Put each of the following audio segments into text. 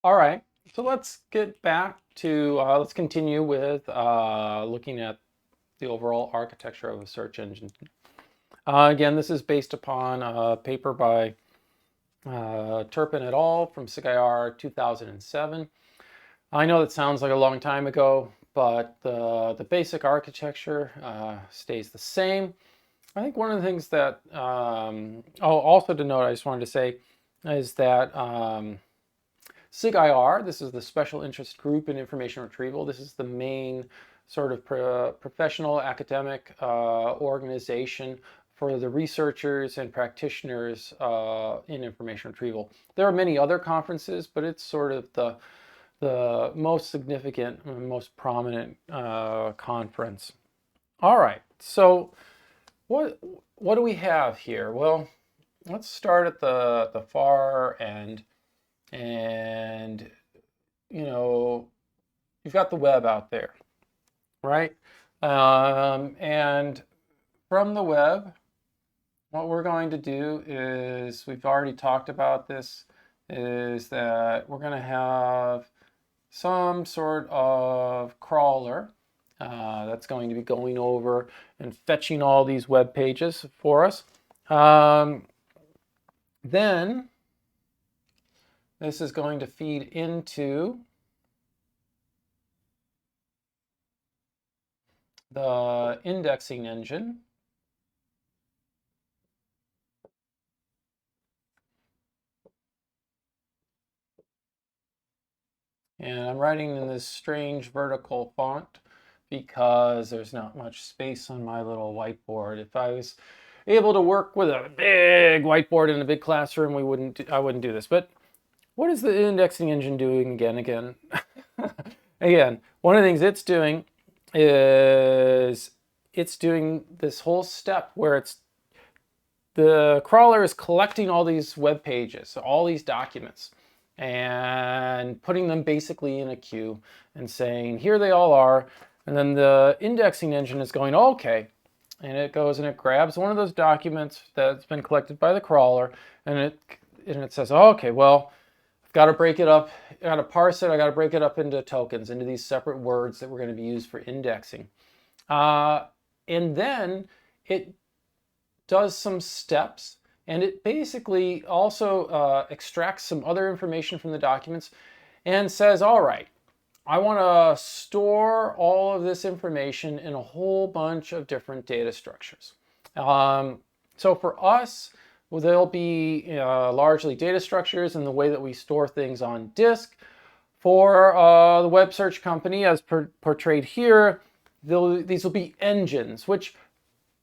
All right, so let's get back to, let's continue with looking at the overall architecture of a search engine. Again, this is based upon a paper by Turpin et al. From SIGIR 2007. I know that sounds like a long time ago, but the basic architecture stays the same. I think one of the things that, also to note, I just wanted to say, is that SIGIR, this is the Special Interest Group in Information Retrieval. This is the main sort of professional academic organization for the researchers and practitioners in information retrieval. There are many other conferences, but it's sort of the most significant, most prominent conference. All right, so what do we have here? Well, let's start at the far end. And, you've got the web out there, right? And from the web, what we're going to do is, we've already talked about this, is that we're going to have some sort of crawler that's going to be going over and fetching all these web pages for us. Then this is going to feed into the indexing engine. And I'm writing in this strange vertical font because there's not much space on my little whiteboard. If I was able to work with a big whiteboard in a big classroom, I wouldn't do this. But what is the indexing engine doing again? Again, one of the things it's doing is it's doing this whole step where the crawler is collecting all these web pages, all these documents, and putting them basically in a queue and saying, here they all are. And then the indexing engine is going, okay. And it goes and it grabs one of those documents that's been collected by the crawler, and it says, oh, okay, well, I've got to break it up. I got to parse it. I got to break it up into tokens, into these separate words that we're going to be used for indexing. And then it does some steps, and it basically also extracts some other information from the documents and says, all right, I want to store all of this information in a whole bunch of different data structures. So for us, well, they'll be largely data structures in the way that we store things on disk. For the web search company, as portrayed here, these will be engines, which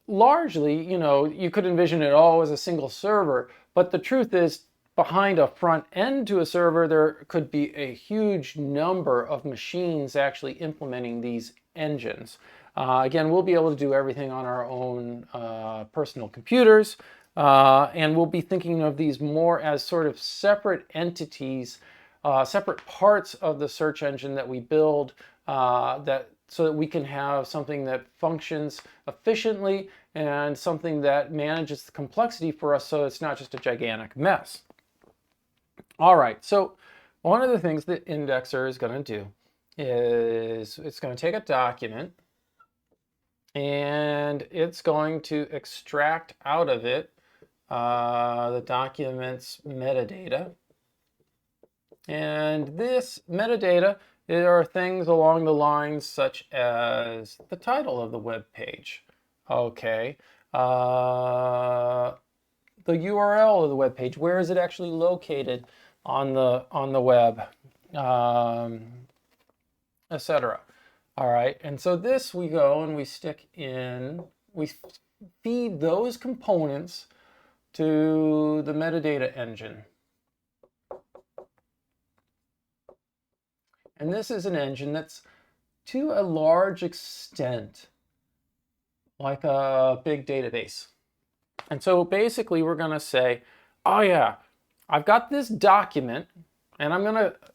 largely, you could envision it all as a single server. But the truth is, behind a front end to a server, there could be a huge number of machines actually implementing these engines. Again, we'll be able to do everything on our own personal computers, and we'll be thinking of these more as sort of separate entities, separate parts of the search engine that we build so that we can have something that functions efficiently and something that manages the complexity for us so it's not just a gigantic mess. All right, so one of the things the indexer is going to do is it's going to take a document and it's going to extract out of it the document's metadata. And this metadata, there are things along the lines such as the title of the web page. Okay. The URL of the web page, where is it actually located on the web, etc. All right, and so this we go and we stick in, we feed those components to the metadata engine. And this is an engine that's, to a large extent, like a big database. And so basically we're going to say, oh yeah, I've got this document, and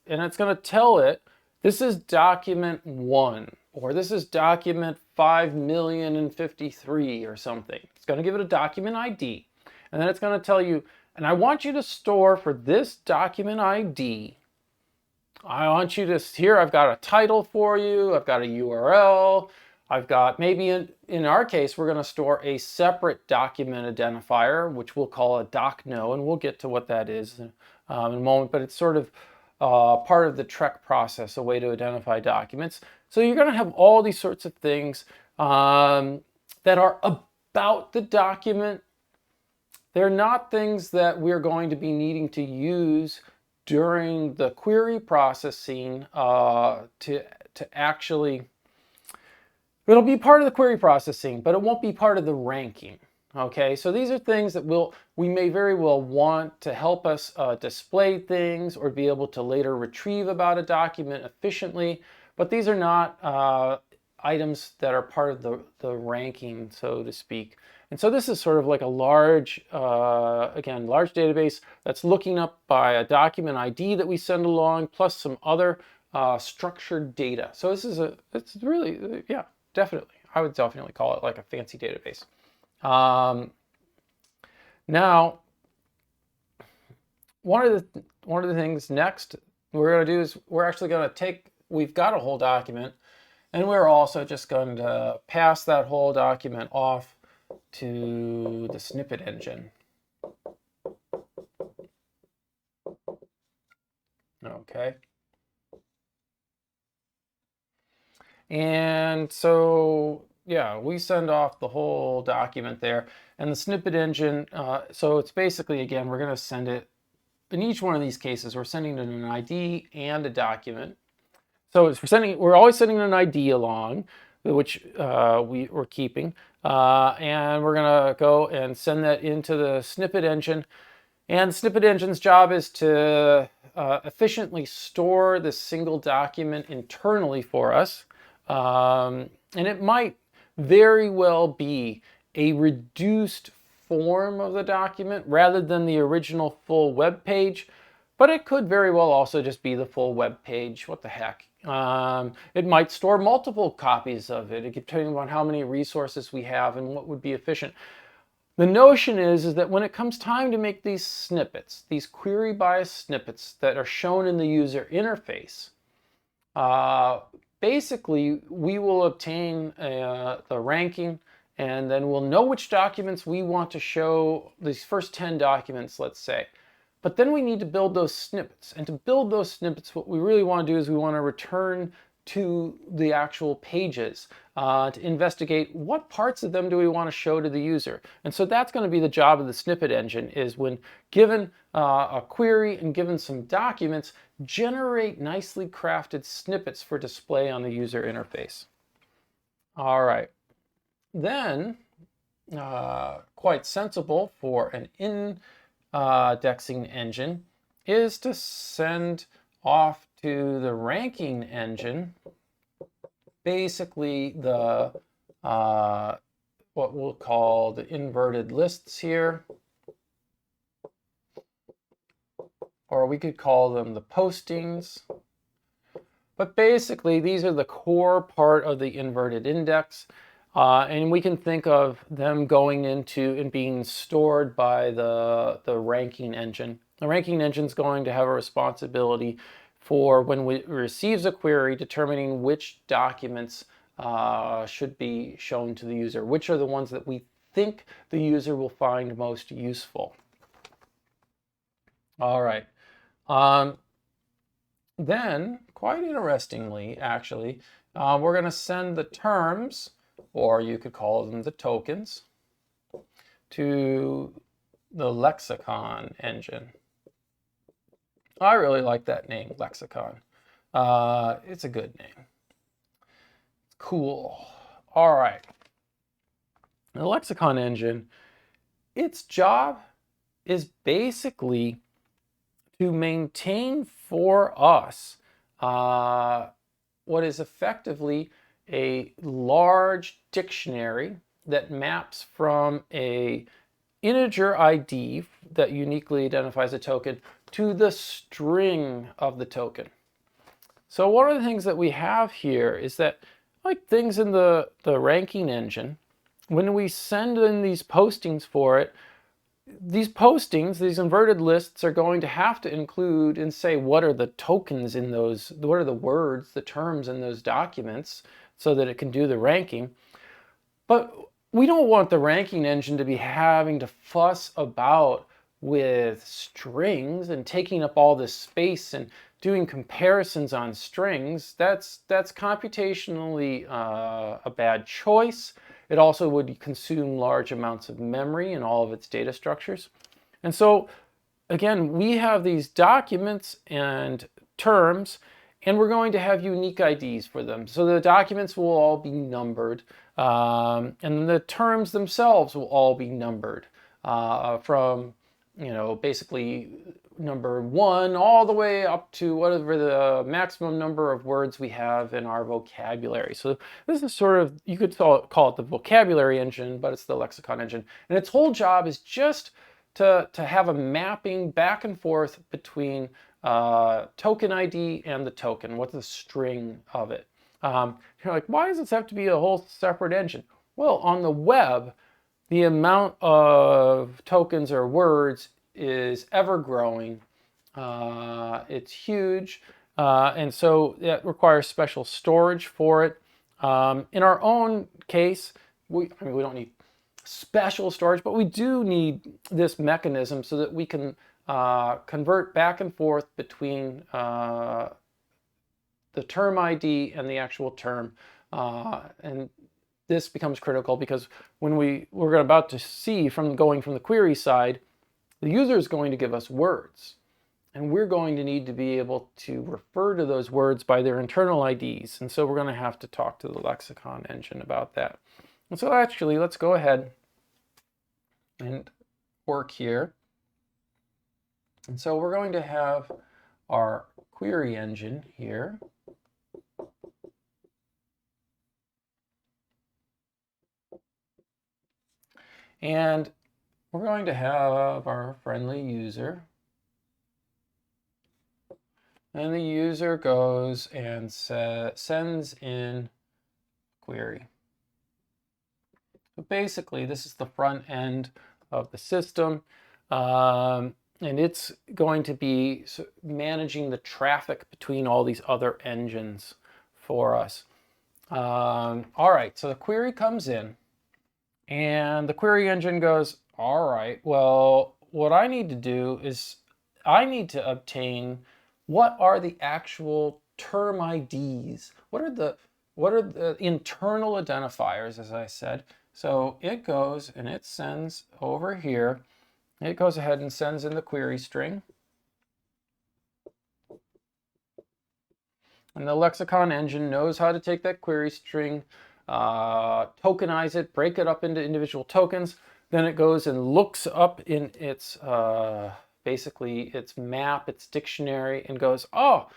it's going to tell it, this is document 1, or this is document 5,053 or something. It's going to give it a document ID, and then it's going to tell you, and I want you to store for this document ID I want you to, here I've got a title for you, I've got a URL, I've got, maybe in our case, we're going to store a separate document identifier, which we'll call a docno, and we'll get to what that is in a moment, but it's sort of part of the TREC process, a way to identify documents. So you're going to have all these sorts of things that are about the document. They're not things that we're going to be needing to use during the query processing to actually, it'll be part of the query processing, but it won't be part of the ranking. Okay, so these are things that we may very well want to help us display things or be able to later retrieve about a document efficiently, but these are not items that are part of the ranking, so to speak. And so this is sort of like a large, again, large database that's looking up by a document ID that we send along, plus some other structured data. So this is it's really, yeah, definitely. I would definitely call it like a fancy database. Now, one of the things next we're going to do is we're actually going to take, we've got a whole document, and we're also just going to pass that whole document off to the Snippet engine. Okay. And so, yeah, we send off the whole document there, and the Snippet engine, so it's basically, again, we're going to send it, in each one of these cases, we're sending it an ID and a document. So we're always sending an ID along, which we're keeping, and we're going to go and send that into the Snippet engine. And the Snippet engine's job is to efficiently store this single document internally for us. And it might very well be a reduced form of the document rather than the original full web page, but it could very well also just be the full web page. What the heck? It might store multiple copies of it, depending on how many resources we have and what would be efficient. The notion is that when it comes time to make these snippets, these query bias snippets that are shown in the user interface, basically we will obtain the ranking, and then we'll know which documents we want to show, these first 10 documents, let's say. But then we need to build those snippets. And to build those snippets, what we really want to do is we want to return to the actual pages to investigate what parts of them do we want to show to the user. And so that's going to be the job of the Snippet engine, is when given a query and given some documents, generate nicely crafted snippets for display on the user interface. All right. Then, quite sensible for an indexing engine is to send off to the ranking engine basically the what we'll call the inverted lists here, or we could call them the postings. But basically these are the core part of the inverted index. And we can think of them going into and being stored by the ranking engine. The ranking engine is going to have a responsibility for, when it receives a query, determining which documents should be shown to the user, which are the ones that we think the user will find most useful. All right. Then, quite interestingly, actually, we're going to send the terms, or you could call them the tokens, to the Lexicon engine. I really like that name, Lexicon. It's a good name. Cool. All right. The Lexicon engine, its job is basically to maintain for us what is effectively a large dictionary that maps from a integer ID that uniquely identifies a token to the string of the token. So one of the things that we have here is that, like things in the ranking engine, when we send in these postings for it, these postings, these inverted lists, are going to have to include and say what are the tokens in those, what are the words, the terms in those documents, so that it can do the ranking. But we don't want the ranking engine to be having to fuss about with strings and taking up all this space and doing comparisons on strings. That's computationally a bad choice. It also would consume large amounts of memory in all of its data structures. And so, again, we have these documents and terms, and we're going to have unique IDs for them. So the documents will all be numbered, and the terms themselves will all be numbered from, basically number 1 all the way up to whatever the maximum number of words we have in our vocabulary. So this is sort of, you could call it the vocabulary engine, but it's the lexicon engine. And its whole job is just to have a mapping back and forth between token ID and the token. What's the string of it? You're like, why does this have to be a whole separate engine? Well, on the web, the amount of tokens or words is ever growing. It's huge, and so it requires special storage for it. In our own case, we don't need special storage, but we do need this mechanism so that we can convert back and forth between the term ID and the actual term. And this becomes critical because when we're about to see from going from the query side, the user is going to give us words. And we're going to need to be able to refer to those words by their internal IDs. And so we're going to have to talk to the lexicon engine about that. And so actually, let's go ahead and work here. And so we're going to have our query engine here. And we're going to have our friendly user. And the user goes and sends in query. So basically, this is the front end of the system. And it's going to be managing the traffic between all these other engines for us. All right, so the query comes in. And the query engine goes, all right, well, what I need to do is I need to obtain what are the actual term IDs? What are the internal identifiers, as I said? So it goes and it sends over here. It goes ahead and sends in the query string. And the lexicon engine knows how to take that query string, tokenize it, break it up into individual tokens. Then it goes and looks up in its, basically its map, its dictionary, and goes, oh,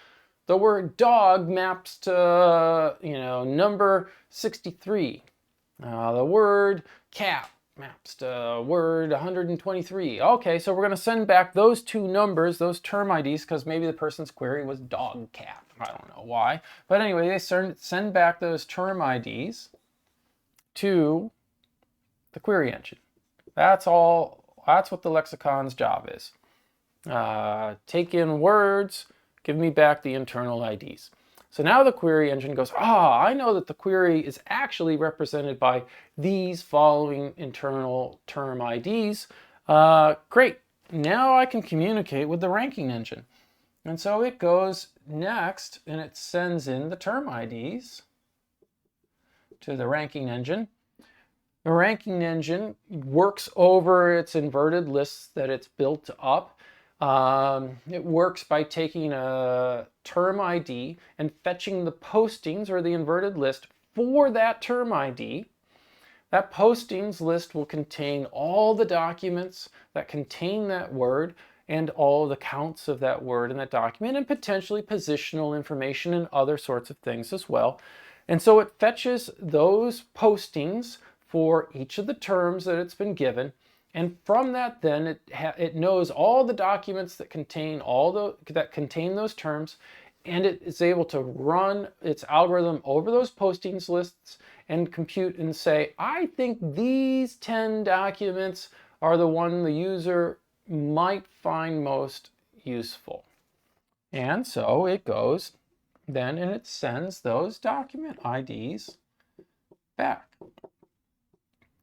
the word dog maps to, number 63. The word cat maps to word 123. Okay, so we're going to send back those two numbers, those term IDs, because maybe the person's query was dog cat. I don't know why. But anyway, they send back those term IDs to the query engine. That's all. That's what the lexicon's job is. Take in words, give me back the internal IDs. So now the query engine goes, I know that the query is actually represented by these following internal term IDs. Great. Now I can communicate with the ranking engine. And so it goes next and it sends in the term IDs to the ranking engine. The ranking engine works over its inverted lists that it's built up. It works by taking a term ID and fetching the postings or the inverted list for that term ID. That postings list will contain all the documents that contain that word and all the counts of that word in that document, and potentially positional information and other sorts of things as well. And so it fetches those postings for each of the terms that it's been given. And from that, then it knows all the documents that contain those terms, and it is able to run its algorithm over those postings lists and compute and say, I think these 10 documents are the one the user might find most useful. And so it goes then and it sends those document IDs back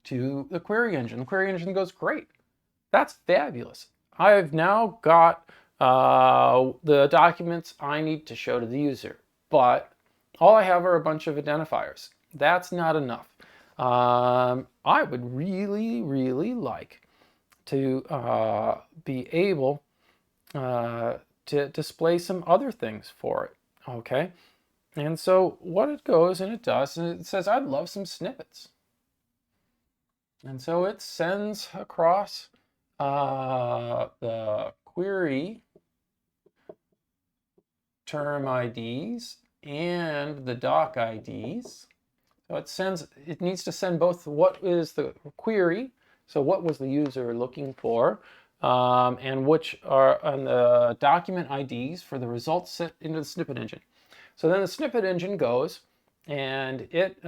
to the query engine. The query engine goes, great, that's fabulous. I've now got the documents I need to show to the user, but all I have are a bunch of identifiers. That's not enough. I would really, really like to be able to display some other things for it, okay? And so what it goes and it does, and it says, I'd love some snippets. And so it sends across the query term IDs and the doc IDs. So it needs to send both what is the query, so what was the user looking for, and which are on the document IDs for the results set into the snippet engine. So then the snippet engine goes and it,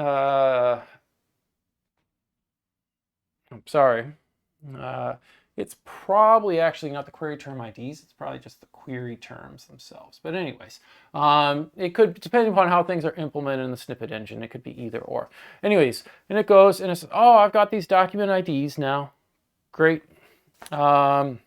it's probably actually not the query term IDs, it's probably just the query terms themselves. But anyways, it could, depending upon how things are implemented in the snippet engine, it could be either or. Anyways, and it goes and it says, oh, I've got these document IDs now. Great. For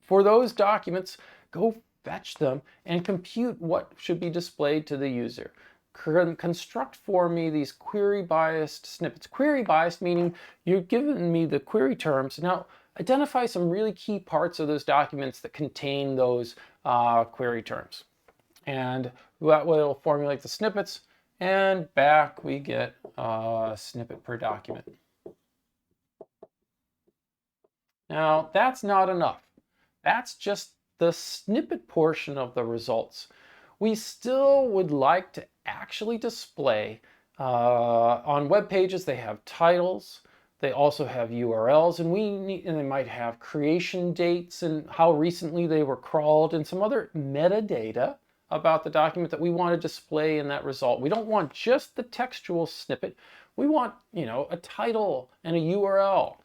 those documents, go fetch them and compute what should be displayed to the user. Construct for me these query biased snippets. Query biased meaning you're giving me the query terms. Now identify some really key parts of those documents that contain those query terms. And that way it'll formulate the snippets, and back we get a snippet per document. Now that's not enough. That's just the snippet portion of the results. We still would like to actually display on web pages. They have titles, they also have URLs, and they might have creation dates and how recently they were crawled and some other metadata about the document that we want to display in that result. We don't want just the textual snippet. We want, a title and a URL.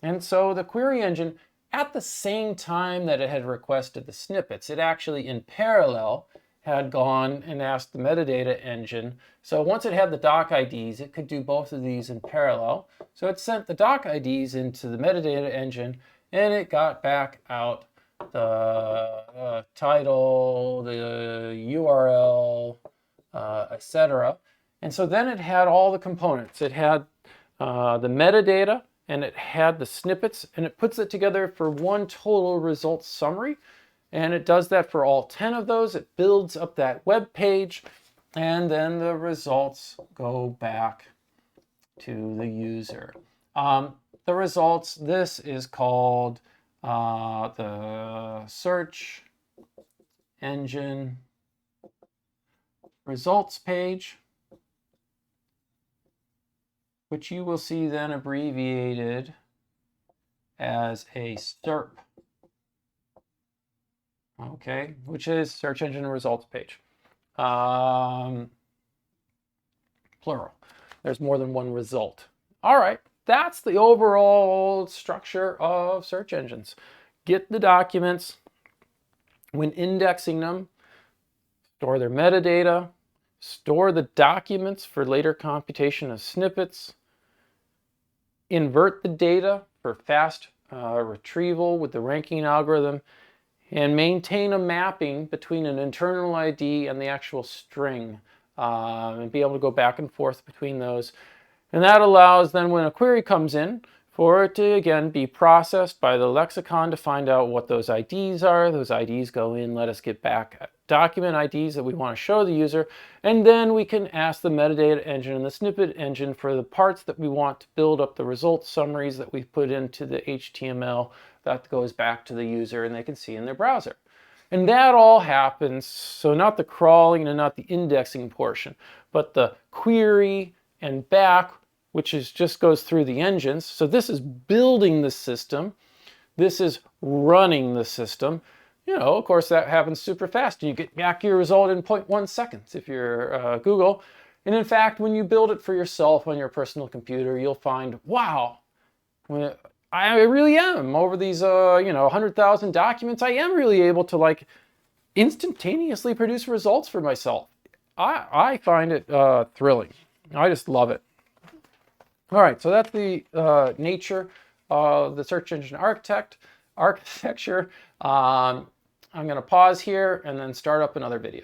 And so the query engine, at the same time that it had requested the snippets, it actually in parallel had gone and asked the metadata engine. So once it had the doc IDs, it could do both of these in parallel. So it sent the doc IDs into the metadata engine, and it got back out the title, the URL, etc. And so then it had all the components. It had the metadata, and it had the snippets, and it puts it together for one total results summary. And it does that for all 10 of those. It builds up that web page, and then the results go back to the user. The results, this is called the search engine results page, which you will see then abbreviated as a SERP. Okay, which is search engine results page. Plural. There's more than one result. All right, that's the overall structure of search engines. Get the documents. When indexing them, store their metadata, store the documents for later computation of snippets, invert the data for fast retrieval with the ranking algorithm, and maintain a mapping between an internal ID and the actual string, and be able to go back and forth between those. And that allows then when a query comes in for it to again be processed by the lexicon to find out what those IDs are. Those IDs go in, let us get back document IDs that we want to show the user, and then we can ask the metadata engine and the snippet engine for the parts that we want to build up the results summaries that we've put into the HTML that goes back to the user and they can see in their browser. And that all happens, so not the crawling and not the indexing portion, but the query and back, which just goes through the engines. So this is building the system. This is running the system. Of course, that happens super fast. You get back your result in 0.1 seconds if you're Google. And in fact, when you build it for yourself on your personal computer, you'll find, wow, I really am over these, 100,000 documents. I am really able to like instantaneously produce results for myself. I find it thrilling. I just love it. All right, so that's the nature of the search engine architecture. I'm going to pause here and then start up another video.